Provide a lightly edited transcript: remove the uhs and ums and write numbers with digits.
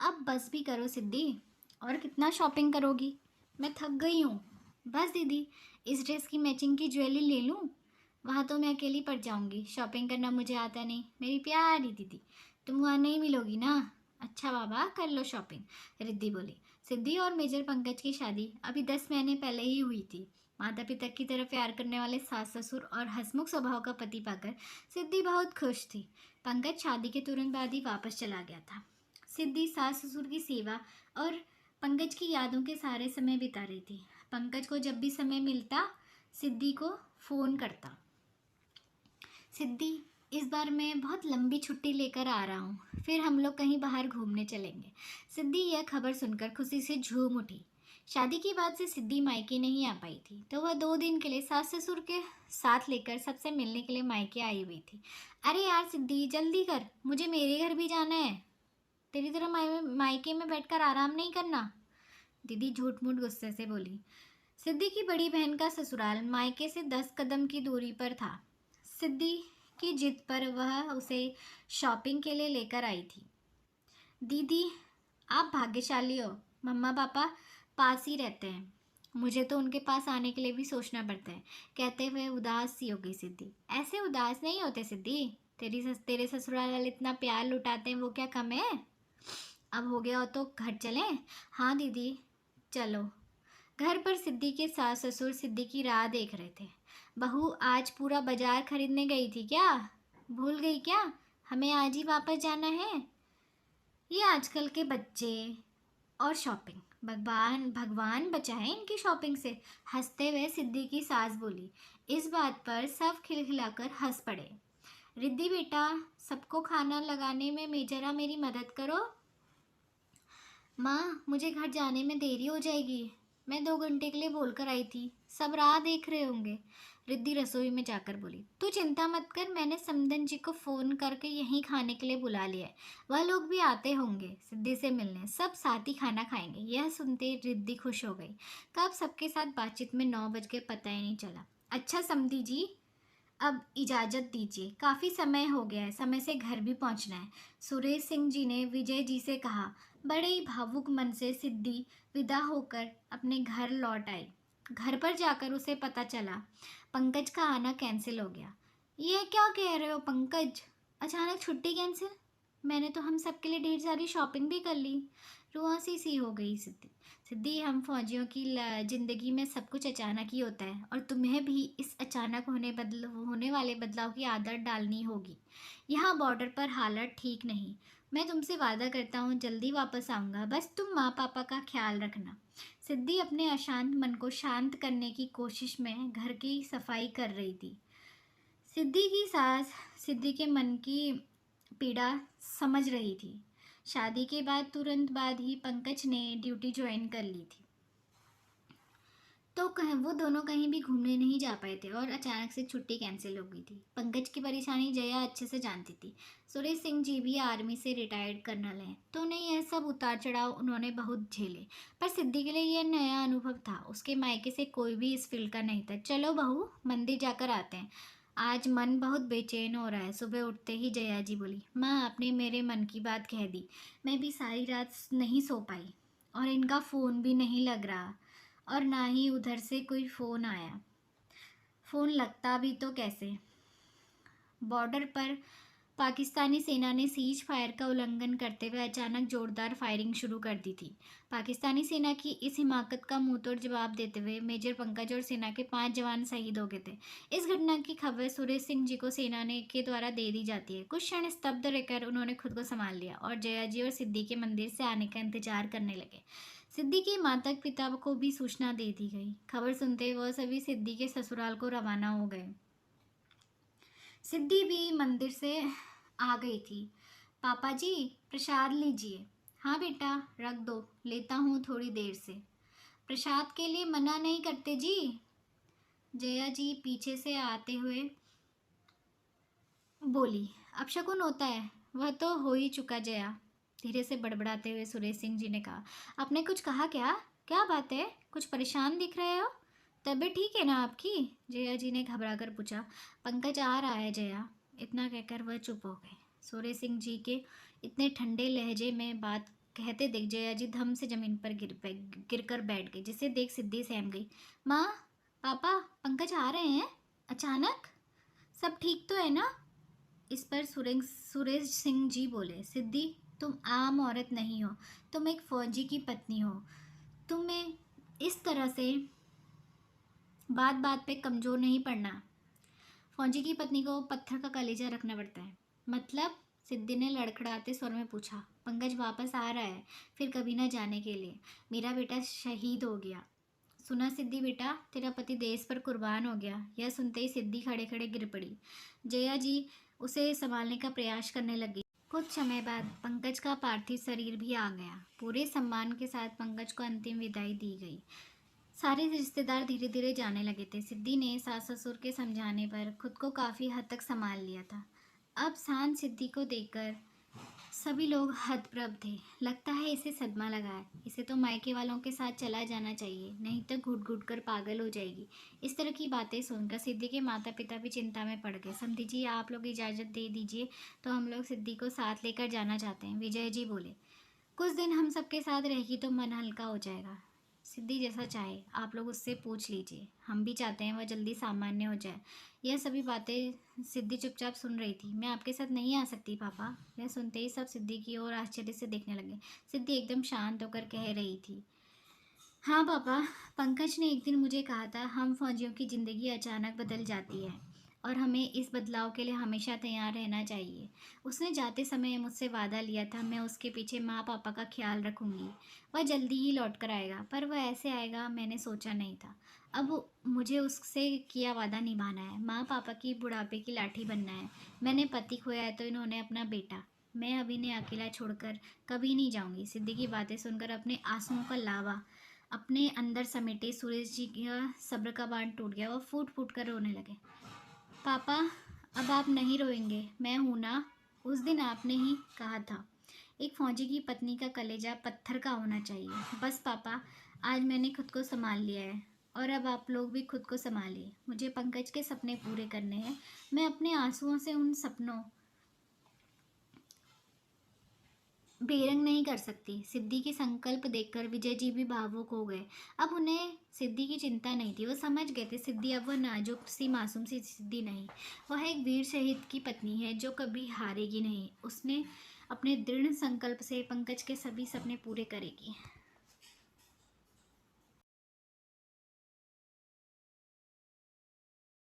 अब बस भी करो सिद्धि। और कितना शॉपिंग करोगी? मैं थक गई हूँ। बस दीदी, इस ड्रेस की मैचिंग की ज्वेलरी ले लूँ? वहाँ तो मैं अकेली पड़ जाऊँगी, शॉपिंग करना मुझे आता नहीं। मेरी प्यारी दीदी, तुम वहाँ नहीं मिलोगी ना? अच्छा बाबा, कर लो शॉपिंग, रिद्धि बोली। सिद्धि और मेजर पंकज की शादी अभी 10 महीने पहले ही हुई थी। माता पिता की तरफ प्यार करने वाले सास ससुर और हंसमुख स्वभाव का पति पाकर सिद्धि बहुत खुश थी। पंकज शादी के तुरंत बाद ही वापस चला गया था। सिद्धि सास ससुर की सेवा और पंकज की यादों के सारे समय बिता रही थी। पंकज को जब भी समय मिलता सिद्धि को फ़ोन करता। सिद्धि, इस बार मैं बहुत लंबी छुट्टी लेकर आ रहा हूँ, फिर हम लोग कहीं बाहर घूमने चलेंगे। सिद्धि यह खबर सुनकर खुशी से झूम उठी। शादी की बात से सिद्धि मायके नहीं आ पाई थी, तो वह 2 दिन के लिए सास ससुर के साथ लेकर सबसे मिलने के लिए मायके आई हुई थी। अरे यार सिद्धि, जल्दी कर, मुझे मेरे घर भी जाना है। तेरी तरह मायके में बैठकर आराम नहीं करना, दीदी झूठ मूठ गुस्से से बोली। सिद्धि की बड़ी बहन का ससुराल मायके से 10 कदम की दूरी पर था। सिद्धि की जिद पर वह उसे शॉपिंग के लिए लेकर आई थी। दीदी, आप भाग्यशाली हो, मम्मा पापा पास ही रहते हैं, मुझे तो उनके पास आने के लिए भी सोचना पड़ता है, कहते हुए उदास सी हो गई सिद्धि। ऐसे उदास नहीं होते सिद्धि, तेरे ससुराल वाले इतना प्यार लुटाते हैं, वो क्या कम है? अब हो गया हो तो घर चलें? हाँ दीदी, चलो। घर पर सिद्धि के सास ससुर सिद्धि की राह देख रहे थे। बहू आज पूरा बाजार खरीदने गई थी क्या? भूल गई क्या? हमें आज ही वापस जाना है। ये आजकल के बच्चे और शॉपिंग, भगवान भगवान बचाए इनकी शॉपिंग से, हंसते हुए सिद्धि की सास बोली। इस बात पर सब खिलखिलाकर हंस पड़े। रिद्धि बेटा, सबको खाना लगाने में जरा मेरी मदद करो। माँ, मुझे घर जाने में देरी हो जाएगी, मैं 2 घंटे के लिए बोलकर आई थी, सब राह देख रहे होंगे। रिद्धि रसोई में जाकर बोली। तू चिंता मत कर, मैंने समधन जी को फ़ोन करके यहीं खाने के लिए बुला लिया है, वह लोग भी आते होंगे सिद्धि से मिलने, सब साथ ही खाना खाएंगे। यह सुनते रिद्धि खुश हो गई। कब सबके साथ बातचीत में 9 बज गए पता ही नहीं चला। अच्छा समधी जी, अब इजाज़त दीजिए, काफ़ी समय हो गया है, समय से घर भी पहुंचना है, सुरेश सिंह जी ने विजय जी से कहा। बड़े ही भावुक मन से सिद्धि विदा होकर अपने घर लौट आई। घर पर जाकर उसे पता चला पंकज का आना कैंसिल हो गया। ये क्या कह रहे हो पंकज, अचानक छुट्टी कैंसिल? मैंने तो हम सबके लिए ढेर सारी शॉपिंग भी कर ली। रुआसी सी हो गई सिद्धि। सिद्धि, हम फौजियों की ज़िंदगी में सब कुछ अचानक ही होता है, और तुम्हें भी इस अचानक होने वाले बदलाव की आदत डालनी होगी। यहाँ बॉर्डर पर हालत ठीक नहीं। मैं तुमसे वादा करता हूँ जल्दी वापस आऊँगा, बस तुम माँ पापा का ख्याल रखना। सिद्धि अपने अशांत मन को शांत करने की कोशिश में घर की सफाई कर रही थी। सिद्धि की सास सिद्धि के मन की पीड़ा समझ रही थी। शादी के बाद तुरंत बाद ही पंकज ने ड्यूटी ज्वाइन कर ली थी, तो वो दोनों कहीं भी घूमने नहीं जा पाए थे और अचानक से छुट्टी कैंसिल हो गई थी। पंकज की परेशानी जया अच्छे से जानती थी। सुरेश सिंह जी भी आर्मी से रिटायर्ड कर्नल हैं, तो उन्हें यह सब उतार चढ़ाव उन्होंने बहुत झेले। पर सिद्धि के लिए यह नया अनुभव था, उसके मायके से कोई भी इस फील्ड का नहीं था। चलो बहू, मंदिर जाकर आते हैं, आज मन बहुत बेचैन हो रहा है। सुबह उठते ही जया जी बोली। माँ, आपने मेरे मन की बात कह दी, मैं भी सारी रात नहीं सो पाई, और इनका फ़ोन भी नहीं लग रहा, और ना ही उधर से कोई फ़ोन आया। फ़ोन लगता भी तो कैसे? बॉर्डर पर पाकिस्तानी सेना ने सीज फायर का उल्लंघन करते हुए अचानक जोरदार फायरिंग शुरू कर दी थी। पाकिस्तानी सेना की इस हिमाकत का मुंहतोड़ जवाब देते हुए मेजर पंकज और सेना के 5 जवान शहीद हो गए थे। इस घटना की खबर सुरेश सिंह जी को सेना ने के द्वारा दे दी जाती है। कुछ क्षण स्तब्ध रहकर उन्होंने खुद को संभाल लिया और जया जी और सिद्धि के मंदिर से आने का इंतजार करने लगे। सिद्धि के माता पिता को भी सूचना दे दी गई। खबर सुनते वह सभी सिद्धि के ससुराल को रवाना हो गए। सिद्धि भी मंदिर से आ गई थी। पापा जी, प्रसाद लीजिए। हाँ बेटा, रख दो, लेता हूँ थोड़ी देर से। प्रसाद के लिए मना नहीं करते जी, जया जी पीछे से आते हुए बोली। अपशकुन होता है, वह तो हो ही चुका जया, धीरे से बड़बड़ाते हुए सुरेश सिंह जी ने कहा। आपने कुछ कहा क्या? क्या बात है, कुछ परेशान दिख रहे हो? तबीयत ठीक है ना आपकी? जया जी ने घबरा कर पूछा। पंकज आ रहा है जया, इतना कहकर वह चुप हो गए। सूर्य सिंह जी के इतने ठंडे लहजे में बात कहते देख जया जी धम से जमीन पर गिर कर बैठ गई, जिसे देख सिद्धि सहम गई। माँ, पापा, पंकज आ रहे हैं अचानक, सब ठीक तो है ना? इस पर सुरेश सिंह जी बोले, सिद्धि, तुम आम औरत नहीं हो, तुम एक फौजी की पत्नी हो। तुम्हें इस तरह से बात बात पे कमज़ोर नहीं पड़ना। फौजी की पत्नी को पत्थर का कलेजा रखना पड़ता है। मतलब? सिद्धि ने लड़खड़ाते स्वर में पूछा। पंकज वापस आ रहा है, फिर कभी ना जाने के लिए। मेरा बेटा शहीद हो गया। सुना सिद्धि बेटा, तेरा पति देश पर कुर्बान हो गया। यह सुनते ही सिद्धि खड़े खड़े गिर पड़ी। जया जी उसे संभालने का प्रयास करने लगी। कुछ समय बाद पंकज का पार्थिव शरीर भी आ गया। पूरे सम्मान के साथ पंकज को अंतिम विदाई दी गई। सारे रिश्तेदार धीरे धीरे जाने लगे थे। सिद्धि ने सास ससुर के समझाने पर खुद को काफ़ी हद तक संभाल लिया था। अब शांत सिद्धि को देखकर सभी लोग हतप्रभ थे। लगता है इसे सदमा लगा है, इसे तो मायके वालों के साथ चला जाना चाहिए, नहीं तो घुट घुट कर पागल हो जाएगी। इस तरह की बातें सुनकर सिद्धि के माता पिता भी चिंता में पड़ गए। समधी जी, आप लोग इजाज़त दे दीजिए, तो हम लोग सिद्धि को साथ लेकर जाना चाहते हैं, विजय जी बोले। कुछ दिन हम सबके साथ रहेगी तो मन हल्का हो जाएगा। सिद्धि जैसा चाहे, आप लोग उससे पूछ लीजिए, हम भी चाहते हैं वह जल्दी सामान्य हो जाए। यह सभी बातें सिद्धि चुपचाप सुन रही थी। मैं आपके साथ नहीं आ सकती पापा। यह सुनते ही सब सिद्धि की ओर आश्चर्य से देखने लगे। सिद्धि एकदम शांत होकर कह रही थी, हाँ पापा, पंकज ने एक दिन मुझे कहा था हम फौजियों की ज़िंदगी अचानक बदल जाती है और हमें इस बदलाव के लिए हमेशा तैयार रहना चाहिए। उसने जाते समय मुझसे वादा लिया था, मैं उसके पीछे माँ पापा का ख्याल रखूँगी। वह जल्दी ही लौट कर आएगा, पर वह ऐसे आएगा मैंने सोचा नहीं था। अब मुझे उससे किया वादा निभाना है। माँ पापा की बुढ़ापे की लाठी बनना है। मैंने पति खोया है तो इन्होंने अपना बेटा। मैं अब इन्हें अकेला छोड़कर कभी नहीं जाऊँगी। सिद्धि की बातें सुनकर अपने आंसुओं का लावा अपने अंदर समेटे सुरेश जी का सब्र का बांध टूट गया। वो फूट फूट कर रोने लगे। पापा, अब आप नहीं रोएंगे, मैं हूं ना। उस दिन आपने ही कहा था एक फौजी की पत्नी का कलेजा पत्थर का होना चाहिए। बस पापा, आज मैंने खुद को संभाल लिया है और अब आप लोग भी खुद को संभालिए। मुझे पंकज के सपने पूरे करने हैं। मैं अपने आंसुओं से उन सपनों बेरंग नहीं कर सकती। सिद्धि की संकल्प देखकर विजय जी भी भावुक हो गए। अब उन्हें सिद्धि की चिंता नहीं थी। वो समझ गए थे सिद्धि अब वह नाजुक सी मासूम सी सिद्धि नहीं, वह एक वीर शहीद की पत्नी है जो कभी हारेगी नहीं। उसने अपने दृढ़ संकल्प से पंकज के सभी सपने पूरे करेगी।